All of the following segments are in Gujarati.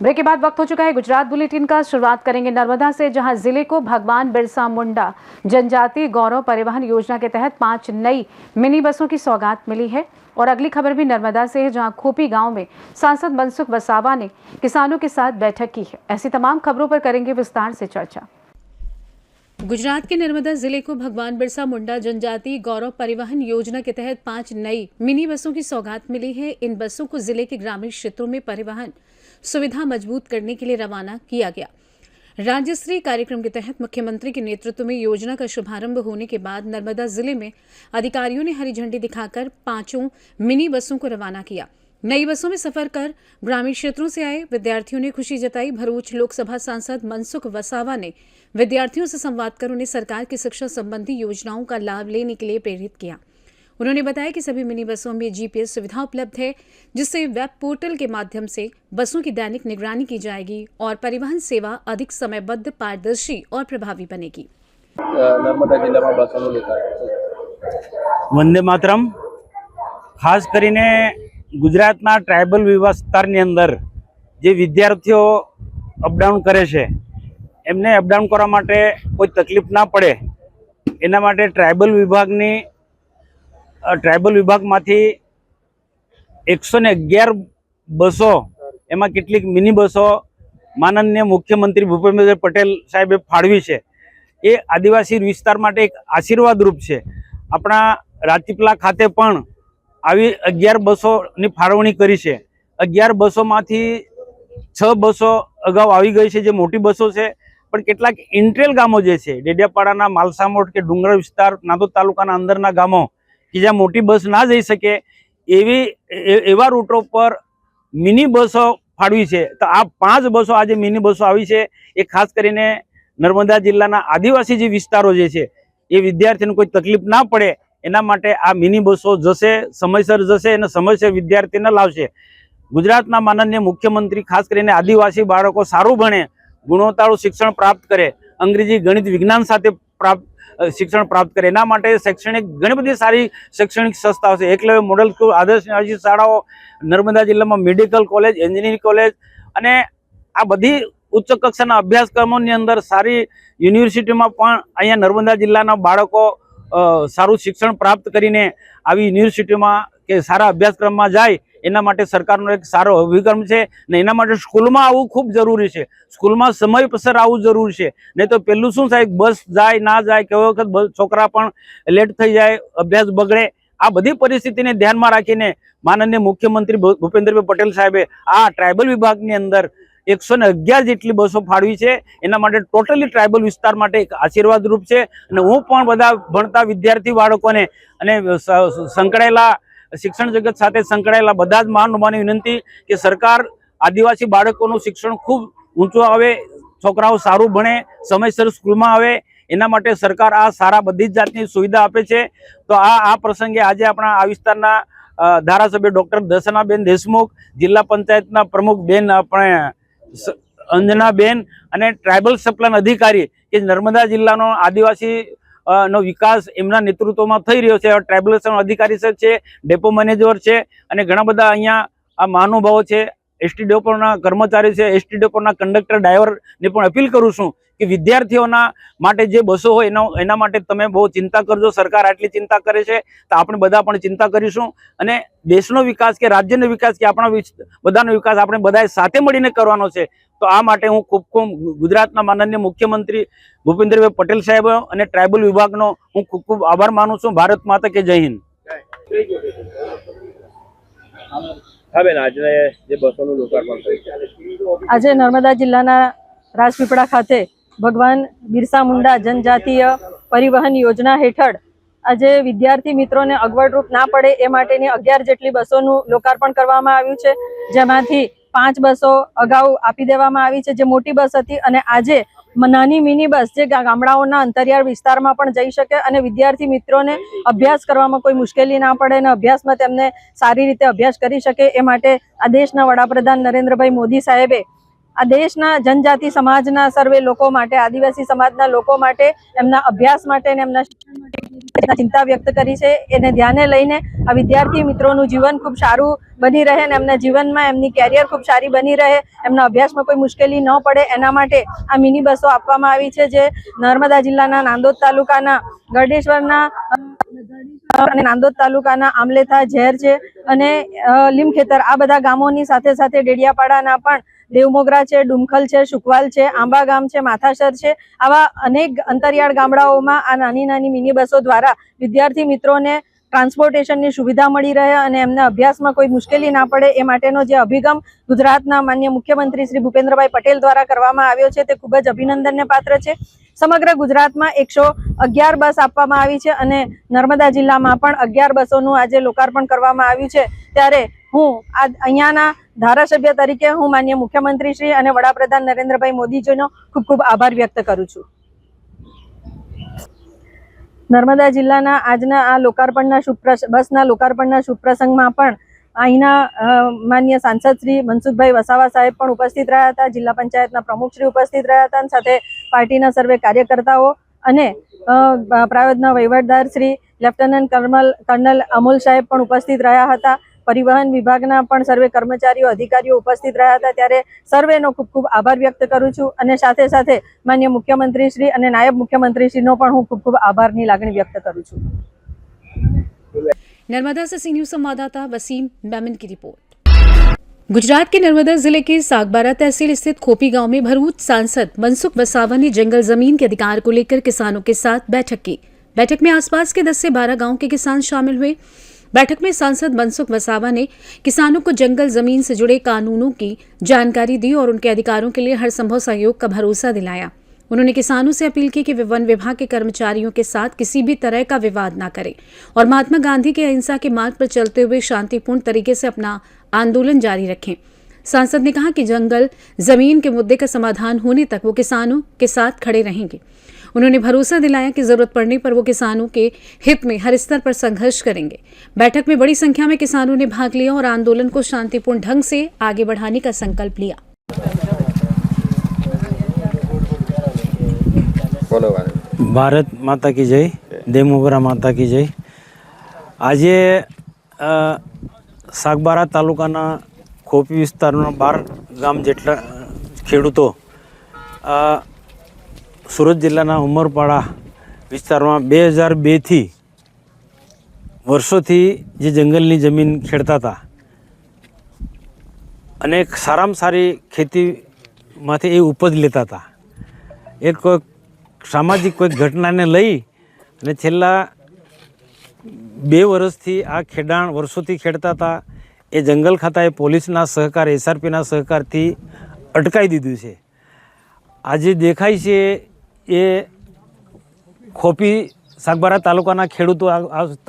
ब्रेक के बाद वक्त हो चुका है गुजरात बुलेटिन का। शुरुआत करेंगे नर्मदा से, जहां जिले को भगवान बिरसा मुंडा जनजातीय गौरव परिवहन योजना के तहत 5 नई मिनी बसों की सौगात मिली है। और अगली खबर भी नर्मदा से है, जहां खोपी गांव में सांसद मनसुख वसावा ने किसानों के साथ बैठक की है। ऐसी तमाम खबरों पर करेंगे विस्तार से चर्चा। गुजरात के नर्मदा जिले को भगवान बिरसा मुंडा जनजातीय गौरव परिवहन योजना के तहत 5 नई मिनी बसों की सौगात मिली है। इन बसों को जिले के ग्रामीण क्षेत्रों में परिवहन सुविधा मजबूत करने के लिए रवाना किया गया। राज्य स्तरीय कार्यक्रम के तहत मुख्यमंत्री के नेतृत्व में योजना का शुभारंभ होने के बाद नर्मदा जिले में अधिकारियों ने हरी झंडी दिखाकर 5 मिनी बसों को रवाना किया। नई बसों में सफर कर ग्रामीण क्षेत्रों से आए विद्यार्थियों ने खुशी जताई। भरूच लोकसभा सांसद मनसुख वसावा ने विद्यार्थियों से संवाद कर उन्हें सरकार की शिक्षा संबंधी योजनाओं का लाभ लेने के लिए प्रेरित किया। उन्होंने बताया कि सभी मिनी बसों में जीपीएस सुविधा उपलब्ध है, जिससे वेब पोर्टल के माध्यम से बसों की दैनिक निगरानी की जाएगी और परिवहन सेवा अधिक समयबद्ध, पारदर्शी और प्रभावी बनेगी। नर्मदा जिला में बसों वंदे मातरम खास करीने गुजरातना ट्राइबल विस्तारनी अंदर जे विद्यार्थीओ अपडाउन करे छे एमने अपडाउन करवा माटे कोई तकलीफ ना पड़े एना माटे ट्राइबल विभागमांथी 111 बसों एमां केटलीक मिनी बसों माननीय मुख्यमंत्री भूपेन्द्र पटेल साहेबे फाळवी छे। ए आदिवासी विस्तार माटे एक आशीर्वादरूप छे। आपणा राजपीपला खाते पण આવી 11 બસોની ફાળવણી કરી છે। 11 બસોમાંથી 6 બસો અગાઉ આવી ગઈ છે, જે મોટી બસો છે, પણ કેટલાક ઇન્ટ્રેલ ગામો જે છે, ડેડિયાપાડાના માલસામોટ કે ડુંગર વિસ્તાર, નાદોદ તાલુકાના અંદરના ગામો કે જ્યાં મોટી બસ ના જઈ શકે એવા રૂટો પર મિની બસો ફાળવી છે। તો આ 5 બસો આજે મિની બસો આવી છે, એ ખાસ કરીને નર્મદા જિલ્લાના આદિવાસી જે વિસ્તારો જે છે એ વિદ્યાર્થીને કોઈ તકલીફ ના પડે એના માટે આ મિની બસો જશે, સમયસર જશે અને સમયસર વિદ્યાર્થીને લાવશે। ગુજરાતના માનનીય મુખ્યમંત્રી ખાસ કરીને આદિવાસી બાળકો સારું ભણે, ગુણવત્તાવાળું શિક્ષણ પ્રાપ્ત કરે, અંગ્રેજી, ગણિત, વિજ્ઞાન સાથે શિક્ષણ પ્રાપ્ત કરે, એના માટે શૈક્ષણિક ઘણી બધી સારી શૈક્ષણિક સંસ્થાઓ છે। એકલવ્ય મોડલ સ્કૂલ, આદર્શ શાળાઓ, નર્મદા જિલ્લામાં મેડિકલ કોલેજ, એન્જિનિયરિંગ કોલેજ અને આ બધી ઉચ્ચ કક્ષાના અભ્યાસક્રમોની અંદર સારી યુનિવર્સિટીમાં પણ અહીંયા નર્મદા જિલ્લાના બાળકો સારું શિક્ષણ પ્રાપ્ત કરીને આવી યુનિવર્સિટીમાં કે સારા અભ્યાસક્રમમાં જાય એના માટે સરકારનો એક સારો અભિગમ છે ને એના માટે સ્કૂલમાં આવવું ખૂબ જરૂરી છે। સ્કૂલમાં સમયસર આવવું જરૂરી છે, નહીં તો પેલું શું થાય, બસ જાય ના જાય, કેવો વખત છોકરા પણ લેટ થઈ જાય, અભ્યાસ બગડે। આ બધી પરિસ્થિતિને ધ્યાનમાં રાખીને માનનીય મુખ્યમંત્રી ભૂપેન્દ્રભાઈ પટેલ સાહેબે આ ટ્રાઇબલ વિભાગની અંદર 111 જેટલી બસો ફાળવી છે। એના માટે ટોટલી ટ્રાઇબલ વિસ્તાર માટે એક આશીર્વાદરૂપ છે। અને હું પણ બધા ભણતા વિદ્યાર્થી બાળકોને અને સંકળાયેલા શિક્ષણ જગત સાથે સંકળાયેલા બધા જ મહાનુભાવોને વિનંતી કે સરકાર આદિવાસી બાળકોનું શિક્ષણ ખૂબ ઊંચું આવે, છોકરાઓ સારું ભણે, સમયસર સ્કૂલમાં આવે, એના માટે સરકાર આ સારા બધી જ જાતની સુવિધા આપે છે। તો આ પ્રસંગે આજે આપણા આ વિસ્તારના ધારાસભ્ય ડોક્ટર દર્શનાબેન દેશમુખ, જિલ્લા પંચાયતના પ્રમુખ બેન આપણે અંજનાબેન અને ટ્રાઇબલ સપ્લાન અધિકારી કે નર્મદા જિલ્લાનો આદિવાસી નો વિકાસ એમના નેતૃત્વમાં થઈ રહ્યો છે। ટ્રાઇબલ અધિકારી છે, ડેપો મેનેજર છે અને ઘણા બધા અહીંયા આ મહાનુભાવો છે, એસટી ડેપોના કર્મચારી છે, એસટી ડેપોના કંડક્ટર, ડ્રાઈવરને પણ અપીલ કરું છું કે વિદ્યાર્થીઓના માટે જે બસો હોય એના માટે તમે બહુ ચિંતા કરજો। સરકાર આટલી ચિંતા કરે છે તો આપણે બધા પણ ચિંતા કરીશું અને દેશનો વિકાસ કે રાજ્યનો વિકાસ કે આપણા બધાનો વિકાસ આપણે બધાએ સાથે મળીને કરવાનો છે। તો આ માટે હું ખૂબ ગુજરાતના માનનીય મુખ્યમંત્રી ભૂપેન્દ્રભાઈ પટેલ સાહેબ અને ટ્રાઇબલ વિભાગનો હું ખૂબ આભાર માનું છું। ભારત માતા કે જય હિન્દ। આજે નર્મદા જિલ્લાના રાજપીપળા ખાતે ભગવાન બિરસા મુંડા जनजातीय परिवहन योजना हेठळ આજે વિદ્યાર્થી મિત્રોને અગવડરૂપ ના પડે એ માટેની 11 જેટલી બસોનું લોકાર્પણ કરવામાં આવ્યું છે, જેમાંથી 5 બસો અગાઉ આપી દેવામાં આવી છે, જે મોટી બસ હતી, અને આજે નાની મિની બસ જે ગામડાઓના અંતરિયાળ વિસ્તારમાં પણ જઈ શકે અને વિદ્યાર્થી મિત્રોને અભ્યાસ કરવામાં કોઈ મુશ્કેલી ના પડે અને અભ્યાસમાં તેમને સારી રીતે અભ્યાસ કરી શકે એ માટે આ દેશના વડાપ્રધાન નરેન્દ્રભાઈ મોદી સાહેબે આ દેશના જનજાતિ સમાજના સર્વે લોકો માટે, આદિવાસી સમાજના લોકો માટે, એમના અભ્યાસ માટે અને એમના શિક્ષણ માટે ચિંતા વ્યક્ત કરી છે. એને ધ્યાને લઈને આ વિદ્યાર્થી મિત્રોનું જીવન ખૂબ સારું બની રહે અને એમના જીવનમાં એમની કેરિયર ખૂબ સારી બની રહે, એમના અભ્યાસમાં કોઈ મુશ્કેલી ન પડે એના માટે આ મિની બસો આપવામાં આવી છે, જે નર્મદા જિલ્લાના નાંદોદ તાલુકાના ગરડેશ્વરના અને નાંદોદ તાલુકાના આમલેથા, ઝેર છે અને લીમખેતર આ બધા ગામોની સાથે સાથે ડેડિયાપાડાના પણ દેવમોગરા છે, ડુમખલ છે, સુકવાલ છે, આંબા ગામ છે, માથાસર છે, આવા અનેક અંતરિયાળ ગામડાઓમાં આ નાની નાની મિની બસો દ્વારા વિદ્યાર્થી મિત્રોને ટ્રાન્સપોર્ટેશનની સુવિધા મળી રહે અને એમને અભ્યાસમાં કોઈ મુશ્કેલી ના પડે એ માટેનો જે અભિગમ ગુજરાતના માનનીય મુખ્યમંત્રી શ્રી ભૂપેન્દ્રભાઈ પટેલ દ્વારા કરવામાં આવ્યો છે તે ખૂબ જ અભિનંદનને પાત્ર છે. સમગ્ર ગુજરાતમાં 111 બસ આપવામાં આવી છે અને નર્મદા જિલ્લામાં પણ 11 બસોનું આજે લોકાર્પણ કરવામાં આવ્યું છે. ત્યારે હું અહીંયાના ધારાસભ્ય તરીકે હું માનનીય મુખ્યમંત્રી શ્રી અને વડાપ્રધાન નરેન્દ્રભાઈ મોદીજીનો ખૂબ ખૂબ આભાર વ્યક્ત કરું છું. નર્મદા જિલ્લાના આજના આ લોકાર્પણના બસના લોકાર્પણના શુભ પ્રસંગમાં પણ અહીંના માનનીય સાંસદ શ્રી મનસુખભાઈ વસાવા સાહેબ પણ ઉપસ્થિત રહ્યા હતા, જિલ્લા પંચાયતના પ્રમુખ શ્રી ઉપસ્થિત રહ્યા હતા, સાથે પાર્ટીના સર્વે કાર્યકર્તાઓ અને પ્રાયોજના વહીવટદાર શ્રી લેફ્ટનન્ટ કર્નલ અમોલ સાહેબ પણ ઉપસ્થિત રહ્યા હતા. પરિવહન વિભાગના પણ સર્વે કર્મચારીઓ અધિકારીઓ ઉપસ્થિત રહ્યા હતા. ત્યારે સર્વેનો ખૂબ ખૂબ આભાર વ્યક્ત કરું છું અને સાથે સાથે માનનીય મુખ્યમંત્રી શ્રી અને નાયબ મુખ્યમંત્રી શ્રીનો પણ હું ખૂબ ખૂબ આભારની લાગણી વ્યક્ત કરું છું. नर्मदा से सी न्यूज संवाददाता वसीम मेमन की रिपोर्ट। गुजरात के नर्मदा जिले के सागबारा तहसील स्थित खोपी गांव में भरूच सांसद मनसुख वसावा ने जंगल जमीन के अधिकार को लेकर किसानों के साथ बैठक की। बैठक में आसपास के 10 से 12 गांव के किसान शामिल हुए। बैठक में सांसद मनसुख वसावा ने किसानों को जंगल जमीन से जुड़े कानूनों की जानकारी दी और उनके अधिकारों के लिए हर संभव सहयोग का भरोसा दिलाया। उन्होंने किसानों से अपील की कि वे वन विभाग के कर्मचारियों के साथ किसी भी तरह का विवाद न करें और महात्मा गांधी के अहिंसा के मार्ग पर चलते हुए शांतिपूर्ण तरीके से अपना आंदोलन जारी रखें। सांसद ने कहा कि जंगल जमीन के मुद्दे का समाधान होने तक वो किसानों के साथ खड़े रहेंगे। उन्होंने भरोसा दिलाया कि जरूरत पड़ने पर वो किसानों के हित में हर स्तर पर संघर्ष करेंगे। बैठक में बड़ी संख्या में किसानों ने भाग लिया और आंदोलन को शांतिपूर्ण ढंग से आगे बढ़ाने का संकल्प लिया। भारत माता की जय, देवमोगरा माता की जय। आज सागबारा तालुकाना खोपी विस्तारना 12 गाम जेटला खेडूतो सूरत जिल्लाना उमरपाड़ा विस्तारमां 2002 थी वर्षोथी जे जंगलनी जमीन खेडता था अने सारामां सारी खेतीमांथी ए उपज लेता था। एक सामाजिक कोई घटना ने लई अने छेल्ला 2 वर्षथी आ खेडाण वर्षोथी खेडता था ए जंगल खाताए पोलीसना सहकार SRPना सहकारथी अटकाई दीधुं छे। आज देखाय छे ए खोपी सागबारा तालुकाना खेडूतो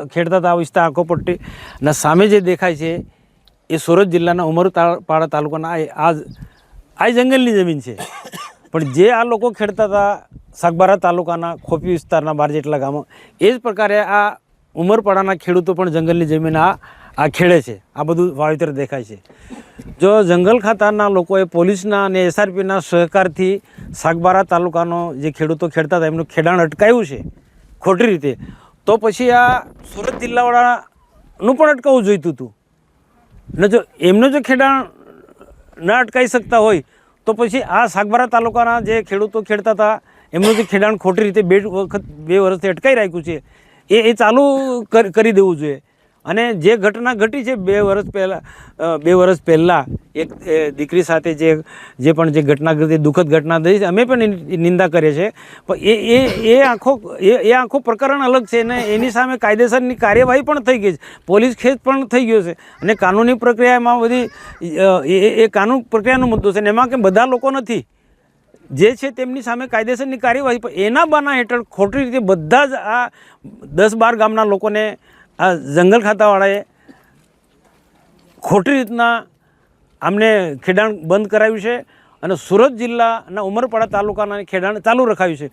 खेडता था विस्तार आखो पट्टी ने सामे जे देखाय छे ए सूरत जिल्लाना उमरपाड़ा तालुकाना आ जंगलनी जमीन छे। पण जे आ लोको खेडता था सागबारा तालुकाना खोपी विस्तारना 12 जेटला गामो ए ज प्रकारे आ उमरपाड़ाना खेडूतो पण जंगलनी जमीन आ खेडे छे। आ बधुं वावेतर देखाय छे। जो जंगल खाताना लोकोए पोलीसना अने SRPना सहकारथी सागबारा तालुकानो जे खेडूतो खेडता था एमनुं खेडाण अटकाव्युं छे खोटी रीते, तो पछी आ सूरत जिल्लावाळानुं पण अटकावવું જોઈતું હતું ને જો એમનું જો ખેડાણ ન અટકાવી શકતા હોય તો પછી આ સાગબારા તાલુકાના જે ખેડૂતો ખેડતા હતા એમનું જે ખેડાણ ખોટી રીતે 2 વર્ષથી અટકાઈ રાખ્યું છે એ ચાલુ કરી દેવું જોઈએ। અને જે ઘટના ઘટી છે 2 વર્ષ પહેલાં એક દીકરી સાથે જે પણ જે ઘટના ઘટી દુઃખદ ઘટના થઈ છે અમે પણ નિંદા કરીએ છીએ, પણ એ આખો પ્રકરણ અલગ છે ને એની સામે કાયદેસરની કાર્યવાહી પણ થઈ ગઈ છે, પોલીસ કેસ પણ થઈ ગયો છે અને કાનૂની પ્રક્રિયામાં બધી એ કાનૂન પ્રક્રિયાનો મુદ્દો છે ને એમાં કે બધા લોકો નથી જે છે તેમની સામે કાયદેસરની કાર્યવાહી, પણ એના બાના હેઠળ ખોટી રીતે બધા જ આ 10-12 ગામના લોકોને આ જંગલ ખાતાવાળાએ ખોટી રીતના આમને ખેડાણ બંધ કરાવ્યું છે અને સુરત જિલ્લાના ઉમરપાડા તાલુકાના ખેડાણ ચાલુ રખાવ્યું છે।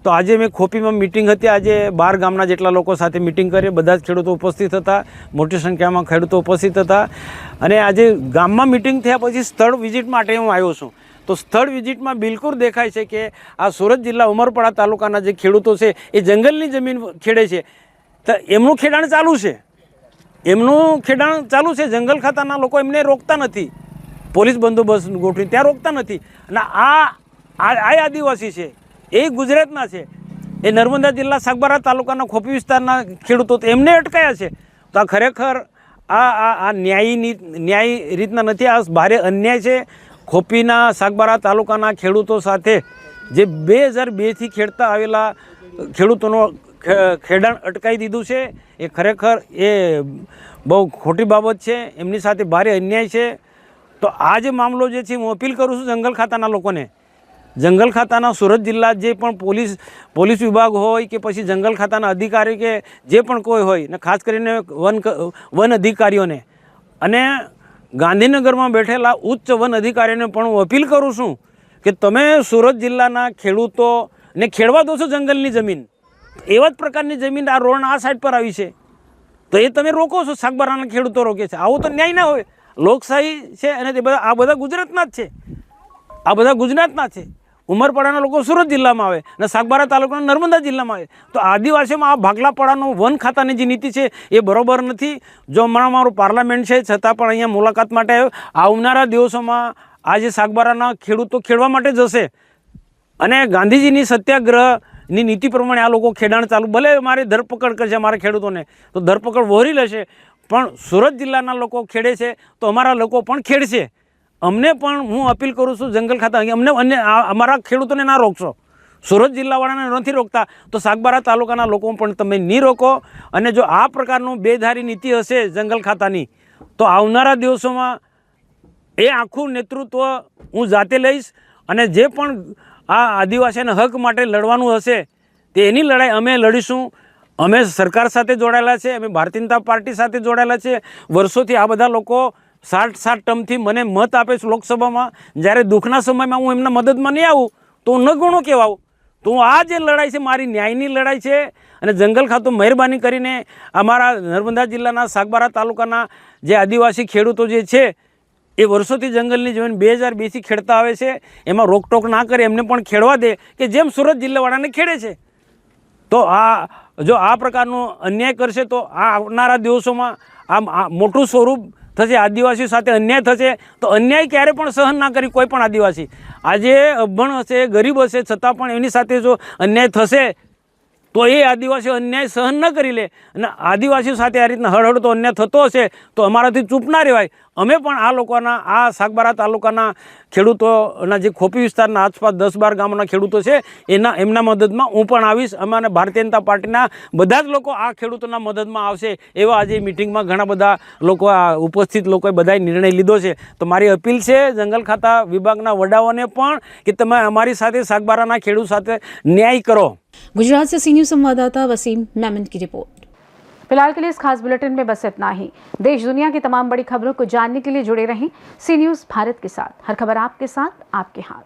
તો આજે મેં ખોપીમાં મિટિંગ હતી, આજે 12 ગામના જેટલા લોકો સાથે મિટિંગ કરી, બધા જ ખેડૂતો ઉપસ્થિત હતા, મોટી સંખ્યામાં ખેડૂતો ઉપસ્થિત હતા અને આજે ગામમાં મિટિંગ થયા પછી સ્થળ વિઝિટ માટે હું આવ્યો છું। તો સ્થળ વિઝિટમાં બિલકુલ દેખાય છે કે આ સુરત જિલ્લા ઉમરપાડા તાલુકાના જે ખેડૂતો છે એ જંગલની જમીન ખેડે છે તો એમનું ખેડાણ ચાલુ છે, જંગલ ખાતાના લોકો એમને રોકતા નથી, પોલીસ બંદોબસ્ત ગોઠવી ત્યાં રોકતા નથી. અને આ આદિવાસી છે, એ ગુજરાતના છે, એ નર્મદા જિલ્લા સાગબારા તાલુકાના ખોપી વિસ્તારના ખેડૂતો એમને અટકાયા છે. તો આ ખરેખર આ ન્યાયી રીતના નથી, આ ભારે અન્યાય છે. ખોપીના સાગબારા તાલુકાના ખેડૂતો સાથે જે 2002થી ખેડતા આવેલા ખેડૂતોનો ખેડાણ અટકાવી દીધું છે, એ ખરેખર એ બહુ ખોટી બાબત છે, એમની સાથે ભારે અન્યાય છે. તો આ જે મામલો જે છે હું અપીલ કરું છું જંગલ ખાતાના લોકોને, જંગલ ખાતાના સુરત જિલ્લા જે પણ પોલીસ વિભાગ હોય કે પછી જંગલ ખાતાના અધિકારી કે જે પણ કોઈ હોય ને, ખાસ કરીને વન અધિકારીઓને અને ગાંધીનગરમાં બેઠેલા ઉચ્ચ વન અધિકારીઓને પણ હું અપીલ કરું છું કે તમે સુરત જિલ્લાના ખેડૂતોને ખેડવા દો છો જંગલની જમીન, એવા જ પ્રકારની જમીન આ રોડના આ સાઈડ પર આવી છે, તો એ તમે રોકો છો, સાગબારાના ખેડૂતો રોકે છે. આવું તો ન્યાય ના હોય. લોકશાહી છે અને તે બધા આ બધા ગુજરાતના જ છે, આ બધા ગુજરાતના છે. ઉમરપાડાના લોકો સુરત જિલ્લામાં આવે અને સાગબારા તાલુકાના નર્મદા જિલ્લામાં આવે. તો આદિવાસીમાં આ ભાગલાપાડાનો વન ખાતાની જે નીતિ છે એ બરોબર નથી. જો હમણાં મારું પાર્લામેન્ટ છે છતાં પણ અહીંયા મુલાકાત માટે આવ્યો. આવનારા દિવસોમાં આ જે સાગબારાના ખેડૂતો ખેડવા માટે જશે અને ગાંધીજીની સત્યાગ્રહની નીતિ પ્રમાણે આ લોકો ખેડાણ ચાલુ, ભલે મારી ધરપકડ કરશે મારા ખેડૂતોને તો ધરપકડ વહોરી લેશે, પણ સુરત જિલ્લાના લોકો ખેડે છે તો અમારા લોકો પણ ખેડશે. અમને પણ હું અપીલ કરું છું જંગલ ખાતા, અમને અમારા ખેડૂતોને ના રોકશો. સુરત જિલ્લાવાળાને નથી રોકતા તો સાગબારા તાલુકાના લોકો પણ તમે નહીં રોકો. અને જો આ પ્રકારનું બેધારી નીતિ હશે જંગલ ખાતાની તો આવનારા દિવસોમાં એ આખું નેતૃત્વ હું જાતે લઈશ. અને જે પણ આ આદિવાસીના હક માટે લડવાનું હશે તે એની લડાઈ અમે લડીશું. અમે સરકાર સાથે જોડાયેલા છે, અમે ભારતીય જનતા પાર્ટી સાથે જોડાયેલા છે. વર્ષોથી આ બધા લોકો 60 ટર્મથી મને મત આપે છે લોકસભામાં. જ્યારે દુઃખના સમયમાં હું એમના મદદમાં નહીં આવું તો હું ન ગુણો કહેવાઉં. તો હું આ જે લડાઈ છે મારી ન્યાયની લડાઈ છે. અને જંગલ ખાતું મહેરબાની કરીને અમારા નર્મદા જિલ્લાના સાગબારા તાલુકાના જે આદિવાસી ખેડૂતો જે છે એ વર્ષોથી જંગલની જમીન 2002થી ખેડતા આવે છે, એમાં રોકટોક ના કરે, એમને પણ ખેડવા દે કે જેમ સુરત જિલ્લાવાળાને ખેડે છે. તો જો આ પ્રકારનો અન્યાય કરશે તો આ આવનારા દિવસોમાં આ મોટું સ્વરૂપ થશે, આદિવાસીઓ સાથે અન્યાય થશે. તો અન્યાય ક્યારે પણ સહન ના કરી કોઈ પણ આદિવાસી, આજે અભણ હશે, ગરીબ હશે, છતાં પણ એની સાથે જો અન્યાય થશે તો એ આદિવાસીઓ અન્યાય સહન ન કરી લે. અને આદિવાસીઓ સાથે આ રીતના હળહળતો અન્યાય થતો હશે તો અમારાથી ચૂપ ના રહેવાય. અમે પણ આ લોકોના, આ સાગબારા તાલુકાના ખેડૂતોના જે ખોપી વિસ્તારના આસપાસ 10-12 ગામોના ખેડૂતો છે એમના મદદમાં હું પણ આવીશ. અમારા ભારતીય જનતા પાર્ટીના બધા જ લોકો આ ખેડૂતોના મદદમાં આવશે એવા આજે મિટિંગમાં ઘણા બધા લોકો ઉપસ્થિત લોકોએ બધાએ નિર્ણય લીધો છે. તો મારી અપીલ છે જંગલ ખાતા વિભાગના વડાઓને પણ કે તમે અમારી સાથે સાગબારાના ખેડૂત સાથે न्याय करो. गुजरात से सी न्यूज़ संवाददाता वसीम मेमन की रिपोर्ट. फिलहाल के लिए इस खास बुलेटिन में बस इतना ही. देश दुनिया की तमाम बड़ी खबरों को जानने के लिए जुड़े रहें सी न्यूज़ भारत के साथ. हर खबर आपके साथ, आपके हाथ.